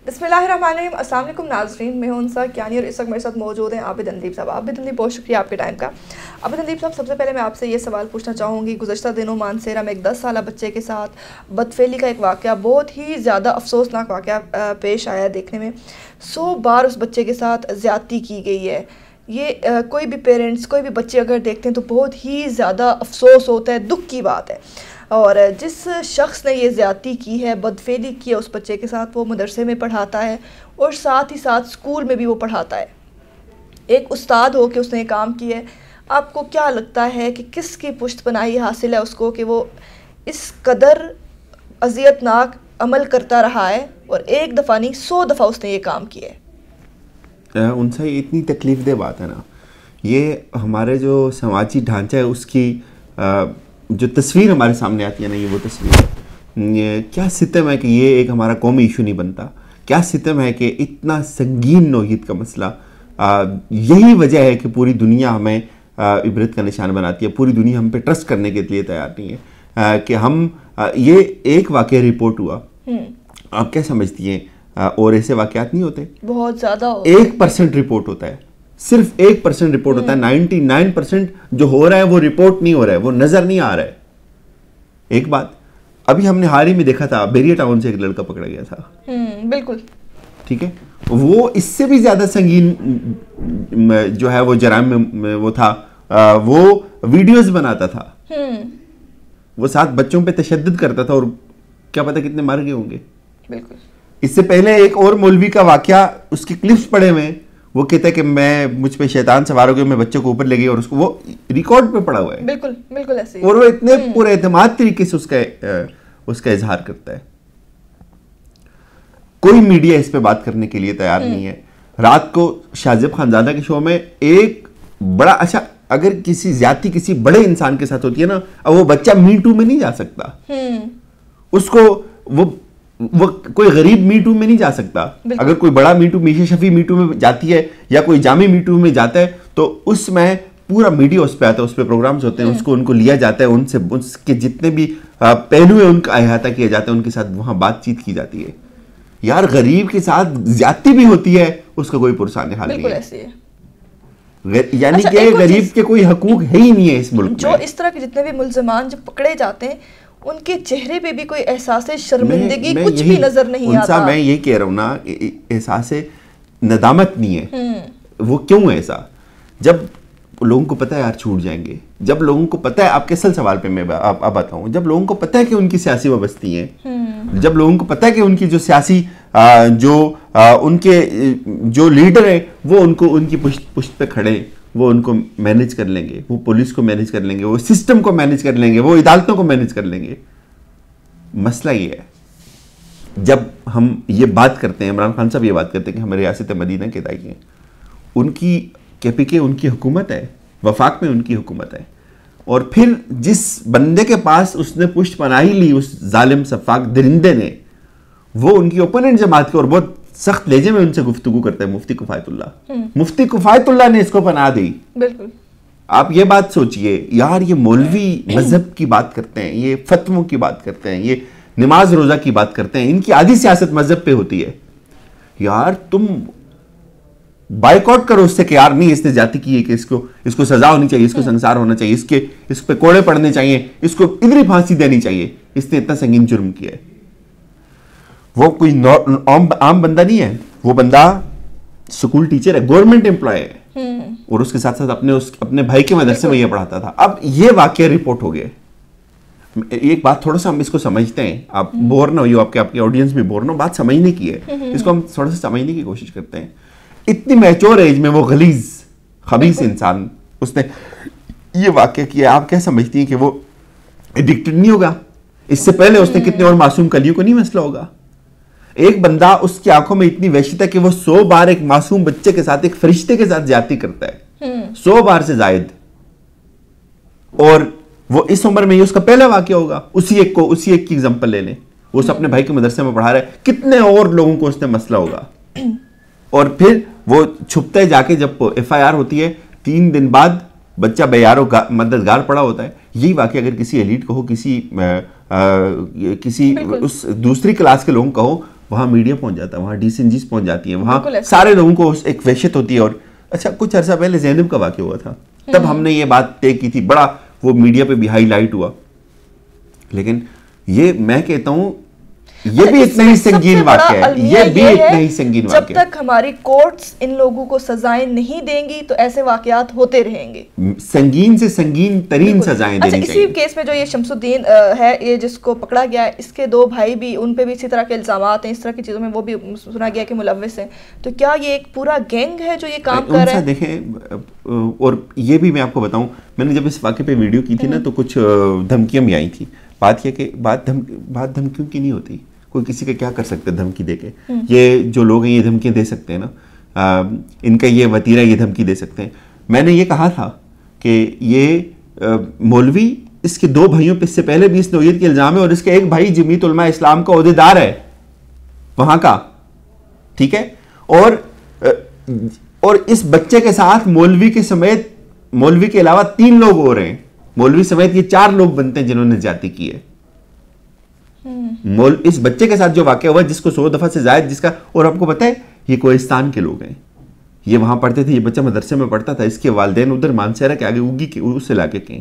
بسم اللہ الرحمن الرحیم. السلام علیکم ناظرین, میں ہوں انسا کیانی اور اس وقت میرے ساتھ موجود ہیں عابد اندیب صاحب. عابد اندیب, بہت شکریہ آپ کے ٹائم کا. عابد اندیب صاحب, سب سے پہلے میں آپ سے یہ سوال پوچھنا چاہوں گی, گزشتہ دنوں مانسہرہ میں ایک 10 سالہ بچے کے ساتھ بدفعلی کا ایک واقعہ, بہت ہی زیادہ افسوسناک واقعہ پیش آیا دیکھنے میں. 100 بار اس بچے کے ساتھ زیادتی کی گئی ہے. یہ کوئی بھی پیرنٹس, کوئی بھی بچے اگر دیکھتے ہیں تو بہت ہی زیادہ افسوس ہوتا ہے, دکھ کی بات ہے. اور جس شخص نے یہ زیادتی کی ہے, بدفعلی کی ہے اس بچے کے ساتھ, وہ مدرسے میں پڑھاتا ہے اور ساتھ ہی ساتھ اسکول میں بھی وہ پڑھاتا ہے. ایک استاد ہو کے اس نے یہ کام کیا ہے. آپ کو کیا لگتا ہے کہ کس کی پشت پناہی حاصل ہے اس کو کہ وہ اس قدر اذیت ناک عمل کرتا رہا ہے, اور ایک دفعہ نہیں 100 دفعہ اس نے یہ کام کیا ہے. ان سے اتنی تکلیف دہ بات ہے نا, یہ ہمارے جو سماجی ڈھانچہ ہے اس کی جو تصویر ہمارے سامنے آتی ہے نا, یہ وہ تصویر ہے. کیا ستم ہے کہ یہ ایک ہمارا قومی ایشو نہیں بنتا, کیا ستم ہے کہ اتنا سنگین نوعیت کا مسئلہ. یہی وجہ ہے کہ پوری دنیا ہمیں عبرت کا نشان بناتی ہے, پوری دنیا ہم پہ ٹرسٹ کرنے کے لیے تیار نہیں ہے کہ ہم یہ ایک واقعہ رپورٹ ہوا. آپ کیا سمجھتی ہیں اور ایسے واقعات نہیں ہوتے؟ بہت زیادہ 1% رپورٹ ہوتا ہے, صرف 1% رپورٹ ہوتا ہے. 99% جو ہو رہا ہے وہ رپورٹ نہیں ہو رہا ہے, وہ نظر نہیں آ رہا ہے. ایک بات ابھی ہم نے حال ہی میں دیکھا تھا, بیریا ٹاؤن سے ایک لڑکا پکڑا گیا تھا. بالکل ٹھیک ہے, وہ اس سے بھی زیادہ سنگین جو ہے وہ جرائم میں وہ تھا. وہ ویڈیوز بناتا تھا, وہ 7 بچوں پہ تشدد کرتا تھا, اور کیا پتہ کتنے مر گئے ہوں گے. بالکل. اس سے پہلے ایک اور مولوی کا واقعہ, اس کی کلپس پڑے ہوئے, وہ کہتا ہے کہ مجھ پہ شیطان سوار ہو گیا, میں بچے کو اوپر لے گئی, اور اس کو وہ ریکارڈ پہ پڑا ہوا ہے. بالکل بالکل ایسے, اور وہ اتنے پورے اعتماد طریقے سے اس کا اظہار کرتا ہے. کوئی میڈیا اس پہ بات کرنے کے لیے تیار نہیں ہے. رات کو شاہزیب خانزادہ کے شو میں ایک بڑا اچھا, اگر کسی زیادتی کسی بڑے انسان کے ساتھ ہوتی ہے نا, اب وہ بچہ می ٹو میں نہیں جا سکتا, اس کو وہ کوئی غریب می ٹو میں نہیں جا سکتا. اگر کوئی بڑا me to, Meesha Shafi me to میں جاتی ہے یا کوئی جامع می ٹو میں جاتا ہے, تو اس میں پورا میڈیا اس پہ آتا ہے, اس پہ پروگرامز ہوتے ہیں, ان کو لیا جاتا ہے, اس کے جتنے بھی پہلو ہیں ان کا احاطہ کیا جاتا ہے, ان کے ساتھ وہاں بات چیت کی جاتی ہے. یار غریب کے ساتھ زیادتی بھی ہوتی ہے, اس کا کوئی پرسان حال نہیں ہے. یعنی کہ غریب کے کوئی حقوق ہے ہی نہیں ہے اس ملک میں. جو اس طرح کے جتنے بھی ملزمان جو پکڑے جاتے ہیں, ان کے چہرے پہ بھی کوئی احساس شرمندگی کچھ بھی نظر نہیں آتا. میں یہی کہہ رہا ہوں نا, احساس ندامت نہیں ہے. وہ کیوں ایسا؟ جب لوگوں کو پتہ ہے یار چھوٹ جائیں گے, جب لوگوں کو پتہ ہے, آپ کے اصل سوال پہ میں اب آتا ہوں, جب لوگوں کو پتہ ہے کہ ان کی سیاسی وابستی ہیں, جب لوگوں کو پتہ ہے کہ ان کی جو سیاسی ان کے جو لیڈر ہیں وہ ان کی پشت پہ کھڑے, وہ ان کو مینیج کر لیں گے, وہ پولیس کو مینیج کر لیں گے, وہ سسٹم کو مینیج کر لیں گے, وہ عدالتوں کو مینیج کر لیں گے. مسئلہ یہ ہے, جب ہم یہ بات کرتے ہیں, عمران خان صاحب یہ بات کرتے ہیں کہ ہمیں ریاست مدینہ کے دائی ہیں, ان کی KPK ان کی حکومت ہے, وفاق میں ان کی حکومت ہے, اور پھر جس بندے کے پاس اس نے پشت پناہی لی, اس ظالم سفاک درندے نے, وہ ان کی اوپوننٹ جماعت کے, اور بہت سخت لہجے میں ان سے گفتگو کرتا ہے, مفتی کفایت اللہ. مفتی کفایت اللہ نے اس کو پناہ دی. بالکل. آپ یہ بات سوچئے یار, یہ مولوی مذہب کی بات کرتے ہیں, یہ فتووں کی بات کرتے ہیں, یہ نماز روزہ کی بات کرتے ہیں, ان کی آدھی سیاست مذہب پہ ہوتی ہے. یار تم بائیکاٹ کرو اس سے کہ یار نہیں, اس نے زیادتی کی ہے کہ اس کو سزا ہونی چاہیے, اس کو سنسار ہونا چاہیے, اس پہ کوڑے پڑنے چاہیے, اس کو ادھر پھانسی دینی چاہیے, اس نے اتنا سنگین جرم کیا ہے. وہ کوئی عام بندہ نہیں ہے, وہ بندہ سکول ٹیچر ہے, گورنمنٹ امپلائی ہے, اور اس کے ساتھ ساتھ اپنے بھائی کے مدرسے میں یہ پڑھاتا تھا. اب یہ واقعہ رپورٹ ہو گیا. ایک بات تھوڑا سا ہم اس کو سمجھتے ہیں, آپ بور نہ ہوئیو, آپ کے آڈینس بھی بور نہ ہو, بات سمجھنے کی ہے, اس کو ہم تھوڑا سا سمجھنے کی کوشش کرتے ہیں. اتنی میچور ایج میں وہ غلیظ خبیث انسان, اس نے یہ واقعہ کیا. آپ کیا سمجھتی ہیں کہ وہ ایڈکٹڈ نہیں ہوگا؟ اس سے پہلے اس نے کتنے اور معصوم کلیوں کو نہیں مسئلہ ہوگا. ایک بندہ اس کی آنکھوں میں اتنی وحشت ہے کہ وہ 100 بار ایک معصوم بچے کے ساتھ, ایک فرشتے کے ساتھ زیادتی کرتا ہے, 100 بار سے زائد, اور وہ اس عمر میں یہ اس کا پہلا واقعہ ہوگا. اسی ایک کی ایگزامپل لے لیں, وہ اس اپنے بھائی کے مدرسے میں پڑھا رہا ہے, کتنے اور لوگوں کو اس نے مسئلہ ہوگا. اور پھر وہ چھپتا ہے جا کے, جب FIR ہوتی ہے 3 دن بعد بچہ بے و مددگار پڑا ہوتا ہے. یہی واقعہ اگر کسی ایلیٹ کو ہو, کسی اس دوسری کلاس کے لوگوں کا ہو, وہاں میڈیا پہنچ جاتا ہے, وہاں ڈیسنجیز پہنچ جاتی ہیں, وہاں سارے لوگوں کو ایک وحشت ہوتی ہے. اور اچھا کچھ عرصہ پہلے زینب کا واقعہ ہوا تھا, تب ہم نے یہ بات طے کی تھی, بڑا وہ میڈیا پہ بھی ہائی لائٹ ہوا. لیکن یہ میں کہتا ہوں یہ بھی اتنا ہی سنگین واقعہ ہے, یہ بھی اتنا ہی سنگین واقعہ ہے. جب تک ہماری کورٹس ان لوگوں کو سزائیں نہیں دیں گی تو ایسے واقعات ہوتے رہیں گے. سنگین سے سنگین ترین سزائیں دینی چاہیے. اسی کیس میں جو یہ شمس الدین ہے, یہ جس کو پکڑا گیا ہے, اس کے 2 بھائی بھی, ان پہ بھی اسی طرح کے الزامات ہیں, اس طرح کی چیزوں میں وہ بھی سنا گیا کہ ملوث ہیں. تو کیا یہ ایک پورا گینگ ہے جو یہ کام کر رہا ہے؟ دیکھیں, اور یہ بھی میں آپ کو بتاؤں, میں نے جب اس واقعے پہ ویڈیو کی تھی نا تو کچھ دھمکیاں بھی آئی تھی. بات یہ کہ بات دھمکیوں کی نہیں ہوتی, کوئی کسی کا کیا کر سکتا ہے دھمکی دے کے. یہ جو لوگ ہیں یہ دھمکیاں دے سکتے ہیں نا, ان کا یہ وتیرہ یہ دھمکی دے سکتے ہیں. میں نے یہ کہا تھا کہ یہ مولوی, اس کے 2 بھائیوں پہ اس سے پہلے بھی اس نوعیت کے الزام ہے, اور اس کے ایک بھائی جمعیت علماء اسلام کا عہدیدار ہے وہاں کا, ٹھیک ہے. اور اس بچے کے ساتھ مولوی کے سمیت, مولوی کے علاوہ 3 لوگ ہو رہے ہیں, مولوی سمیت یہ 4 لوگ بنتے ہیں جنہوں نے زیادتی کی ہے. اس بچے کے ساتھ جو واقعہ ہوا جس کو 100 دفعہ سے زائد, جس کا, اور آپ کو پتہ ہے یہ کوہستان کے لوگ ہیں, یہ وہاں پڑھتے تھے, یہ بچہ مدرسے میں پڑھتا تھا, اس کے والدین ادھر مانسہرہ کے آگے اگی کے اس علاقے کے,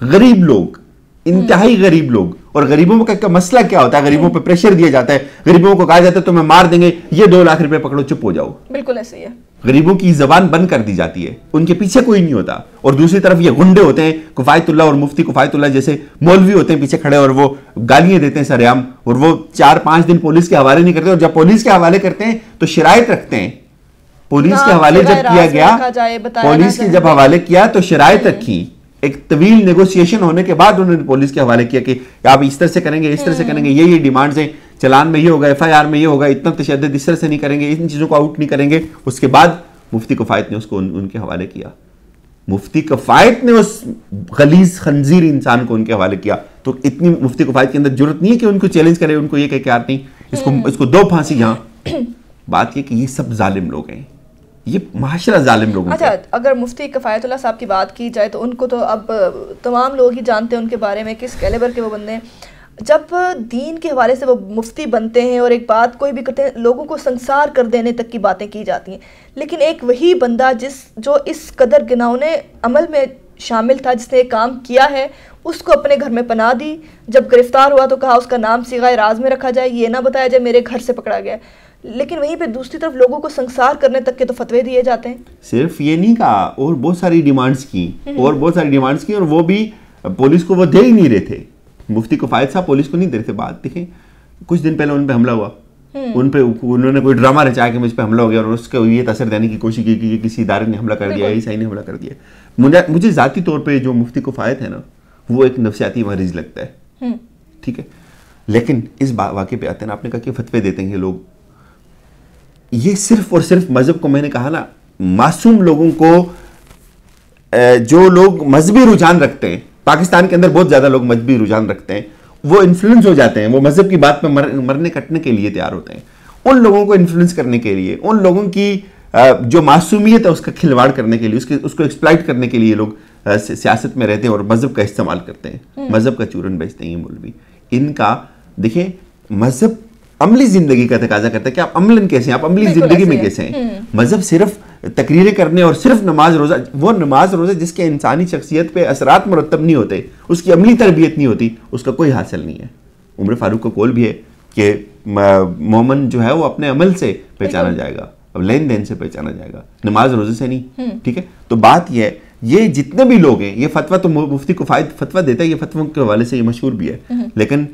غریب لوگ, انتہائی غریب لوگ. اور غریبوں کا مسئلہ کیا ہوتا ہے, غریبوں پہ پریشر دیا جاتا ہے, غریبوں کو کہا جاتا ہے تمہیں مار دیں گے, یہ 2 لاکھ روپے پکڑو چپ ہو جاؤ. بالکل ایسے ہی ہے. غریبوں کی زبان بند کر دی جاتی ہے, ان کے پیچھے کوئی نہیں ہوتا. اور دوسری طرف یہ گنڈے ہوتے ہیں, کفایت اللہ اور مفتی کفایت اللہ جیسے مولوی ہوتے ہیں پیچھے کھڑے, اور وہ گالیاں دیتے ہیں سرعام, اور وہ 4-5 دن پولیس کے حوالے نہیں کرتے, اور جب پولیس کے حوالے کرتے ہیں تو شرائط رکھتے ہیں. پولیس کے حوالے جب کیا گیا, پولیس کے جب حوالے کیا تو شرائط رکھی, ایک طویل نیگوسیشن ہونے کے بعد انہوں نے پولیس کے حوالے کیا کہ آپ اس طرح سے کریں گے, اس طرح سے کریں گے, یہ ڈیمانڈز ہیں, چلان میں یہ ہوگا, FIR میں یہ ہوگا, اتنا تشدد اس طرح سے نہیں کریں گے, ان چیزوں کو آؤٹ نہیں کریں گے. اس کے بعد مفتی کفایت نے اس کو ان کے حوالے کیا. مفتی کفایت نے اس غلیظ خنزیر انسان کو ان کے حوالے کیا. تو اتنی مفتی کفایت کے اندر جرت نہیں ہے کہ ان کو چیلنج کرے, ان کو یہ کہ یار نہیں اس کو 2 پھانسی یہاں. بات یہ کہ یہ سب ظالم لوگ ہیں, یہ معاشرہ ظالم لوگوں. اچھا, اگر مفتی کفایت اللہ صاحب کی بات کی جائے تو ان کو تو اب تمام لوگ ہی جانتے ہیں ان کے بارے میں, کس کیلیبر کے وہ بندے ہیں. جب دین کے حوالے سے وہ مفتی بنتے ہیں اور ایک بات کوئی بھی کرتے ہیں, لوگوں کو سنسار کر دینے تک کی باتیں کی جاتی ہیں, لیکن ایک وہی بندہ جو اس قدر گناؤنے عمل میں شامل تھا, جس نے ایک کام کیا ہے, اس کو اپنے گھر میں پناہ دی. جب گرفتار ہوا تو کہا اس کا نام صیغہ راز میں رکھا جائے, یہ نہ بتایا جائے میرے گھر سے پکڑا گیا. لیکن وہیں پہ دوسری طرف لوگوں کو سنسار کرنے تک کے تو فتوے دیے جاتے ہیں. صرف یہ نہیں کہا, اور بہت ساری ڈیمانڈز کی, اور وہ بھی پولیس کو وہ دے ہی نہیں رہے تھے. مفتی کفایت صاحب پولیس کو نہیں دے رہے تھے. بات دیکھیں, کچھ دن پہلے ان پہ حملہ ہوا, انہوں نے کوئی ڈرامہ رچایا کہ مجھ پہ حملہ ہو گیا, اور اس کو یہ تاثر دینے کی کوشش کی کہ کسی ادارے نے حملہ کر دیا, عیسائی نے حملہ کر دیا. مجھے ذاتی طور پہ جو مفتی کفایت ہے نا, وہ ایک نفسیاتی مریض لگتا ہے, ٹھیک ہے. لیکن اس واقعے پہ آتے ہیں, آپ نے کہا کہ فتوے دیتے ہیں یہ لوگ, یہ صرف اور صرف مذہب کو, میں نے کہا نا, معصوم لوگوں کو, جو لوگ مذہبی رجحان رکھتے ہیں, پاکستان کے اندر بہت زیادہ لوگ مذہبی رجحان رکھتے ہیں, وہ انفلوئنس ہو جاتے ہیں, وہ مذہب کی بات پہ مرنے کٹنے کے لیے تیار ہوتے ہیں. ان لوگوں کو انفلوئنس کرنے کے لیے, ان لوگوں کی جو معصومیت ہے اس کا کھلواڑ کرنے کے لیے, اس کو ایکسپلائٹ کرنے کے لیے لوگ سیاست میں رہتے ہیں اور مذہب کا استعمال کرتے ہیں, مذہب کا چورن بیچتے ہیں یہ مولوی. ان کا دیکھیں, مذہب عملی زندگی کا تقاضا کرتا ہے کہ آپ عملاً کیسے ہیں, آپ عملی زندگی میں کیسے ہیں. مذہب صرف تقریریں کرنے اور صرف نماز روزہ, وہ نماز روزہ جس کے انسانی شخصیت پہ اثرات مرتب نہیں ہوتے, اس کی عملی تربیت نہیں ہوتی, اس کا کوئی حاصل نہیں ہے. عمر فاروق کا قول بھی ہے کہ مومن جو ہے وہ اپنے عمل سے پہچانا جائے گا, اب لین دین سے پہچانا جائے گا, نماز روزے سے نہیں, ٹھیک ہے. تو بات یہ ہے, یہ جتنے بھی لوگ ہیں, یہ فتویٰ تو مفتی کفایت فتویٰ دیتا ہے, یہ فتووں کے حوالے سے یہ مشہور بھی ہے, لیکن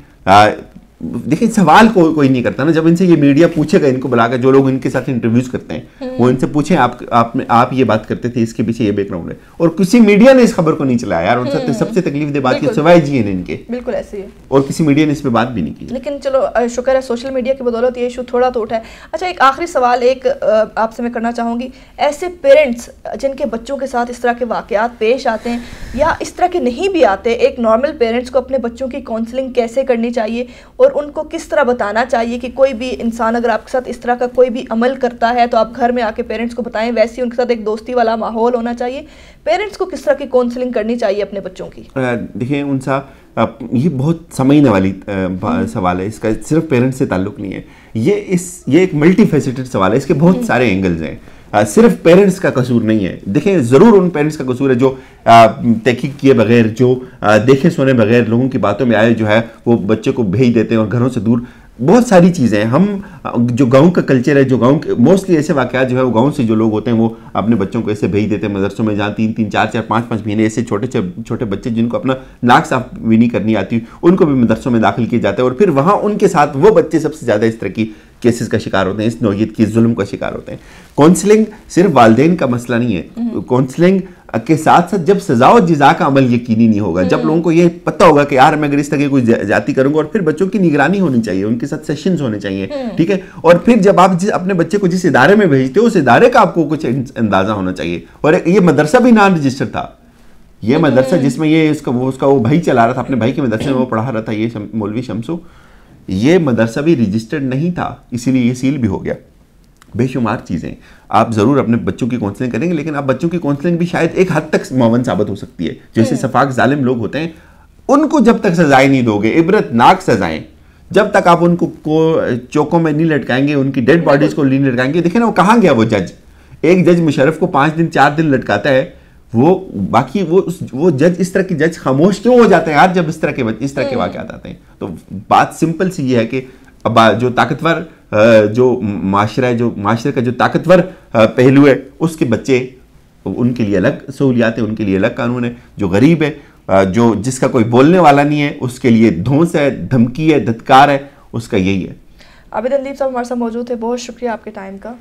دیکھیں سوال کوئی نہیں کرتا نا. جب ان سے یہ میڈیا پوچھے گا, ان کو بلا کر, جو لوگ ان کے ساتھ انٹرویوز کرتے ہیں, وہ ان سے پوچھیں آپ یہ بات کرتے تھے, اس کے پیچھے یہ بیک گراؤنڈ ہے, اور کسی میڈیا نے اس خبر کو نہیں چلایا یار. اور سب سے تکلیف دہ بات یہ سوائے جی ہیں ان کے, بالکل ایسے ہے, اور کسی میڈیا نے اس پہ بات بھی نہیں کی. لیکن چلو شکر ہے سوشل میڈیا کی بدولت یہ ایشو تھوڑا تو اٹھا ہے. اچھا, ایک آخری سوال ایک آپ سے میں کرنا چاہوں گی, ایسے پیرنٹس جن کے بچوں کے ساتھ اس طرح کے واقعات پیش آتے ہیں یا اس طرح کے نہیں بھی آتے, ایک نارمل پیرنٹس کو اپنے بچوں کی کاؤنسلنگ کیسے کرنی چاہیے, اور اور ان کو کس طرح بتانا چاہیے کہ کوئی بھی انسان اگر آپ کے ساتھ اس طرح کا کوئی بھی عمل کرتا ہے تو آپ گھر میں آ کے پیرنٹس کو بتائیں، ویسے ان کے ساتھ ایک دوستی والا ماحول ہونا چاہیے. پیرنٹس کو کس طرح کی کاؤنسلنگ کرنی چاہیے اپنے بچوں کی؟ دیکھیں انسا یہ بہت سمجھنے والی سوال ہے، اس کا صرف پیرنٹس سے تعلق نہیں ہے، یہ ایک ملٹی فیسیٹڈ سوال ہے، اس کے بہت سارے اینگلز ہیں. صرف پیرنٹس کا قصور نہیں ہے. دیکھیں ضرور ان پیرنٹس کا قصور ہے جو تحقیق کیے بغیر، جو دیکھے سنے بغیر لوگوں کی باتوں میں آئے جو ہے وہ بچے کو بھیج دیتے ہیں اور گھروں سے دور. بہت ساری چیزیں ہم جو گاؤں کا کلچر ہے، جو گاؤں کے موسٹلی ایسے واقعات جو ہے وہ گاؤں سے جو لوگ ہوتے ہیں وہ اپنے بچوں کو ایسے بھیج دیتے ہیں مدرسوں میں، جہاں 3 4 5 مہینے ایسے چھوٹے بچے جن کو اپنا ناک صاف بھی نہیں کرنی آتی، ان کو بھی مدرسوں میں داخل کیا جاتا ہے، اور پھر وہاں ان کے ساتھ وہ بچے سب سے زیادہ اس طرح کی کیسز کا شکار ہوتے ہیں، اس نوعیت کی ظلم کا شکار ہوتے ہیں. کاؤنسلنگ صرف والدین کا مسئلہ نہیں ہے. کاؤنسلنگ کے ساتھ ساتھ جب سزا و جزا کا عمل یقینی نہیں ہوگا، جب لوگوں کو یہ پتہ ہوگا کہ یار میں اگر اس طرح کی کوئی زیادتی کروں گا، اور پھر بچوں کی نگرانی ہونی چاہیے، ان کے ساتھ سیشنز ہونے چاہیے، ٹھیک ہے. اور پھر جب آپ اپنے بچے کو جس ادارے میں بھیجتے ہو اس ادارے کا آپ کو کچھ اندازہ ہونا چاہیے. اور یہ مدرسہ بھی نان رجسٹر تھا، یہ مدرسہ جس میں یہ اس کا وہ بھائی چلا رہا تھا، اپنے بھائی کے مدرسے میں وہ پڑھا رہا تھا، یہ مولوی شمسو، یہ مدرسہ بھی رجسٹرڈ نہیں تھا، اسی لیے یہ سیل بھی ہو گیا. بے شمار چیزیں آپ ضرور اپنے بچوں کی کاؤنسلنگ کریں گے، لیکن آپ بچوں کی کاؤنسلنگ بھی شاید ایک حد تک معاون ثابت ہو سکتی ہے. جیسے سفاک ظالم لوگ ہوتے ہیں، ان کو جب تک سزائیں نہیں دو گے، عبرت ناک سزائیں، جب تک آپ ان کو چوکوں میں نہیں لٹکائیں گے، ان کی ڈیڈ باڈیز کو نہیں لٹکائیں گے. دیکھیں نا وہ کہاں گیا وہ جج، ایک جج مشرف کو 5 دن 4 دن لٹکاتا ہے، وہ باقی وہ جج اس طرح کی جج خاموش کیوں ہو جاتے ہیں یار جب اس طرح کے واقعات آتے ہیں. تو بات سمپل سی یہ ہے کہ اب جو طاقتور جو معاشرے کا جو طاقتور پہلو ہے، اس کے بچے، ان کے لیے الگ سہولیات ہیں، ان کے لیے الگ قانون ہے. جو غریب ہے، جو جس کا کوئی بولنے والا نہیں ہے، اس کے لیے دھونس ہے، دھمکی ہے، دھتکار ہے، اس کا یہی ہے. عابد اندیب صاحب ہمارے ساتھ موجود تھے، بہت شکریہ آپ کے ٹائم کا.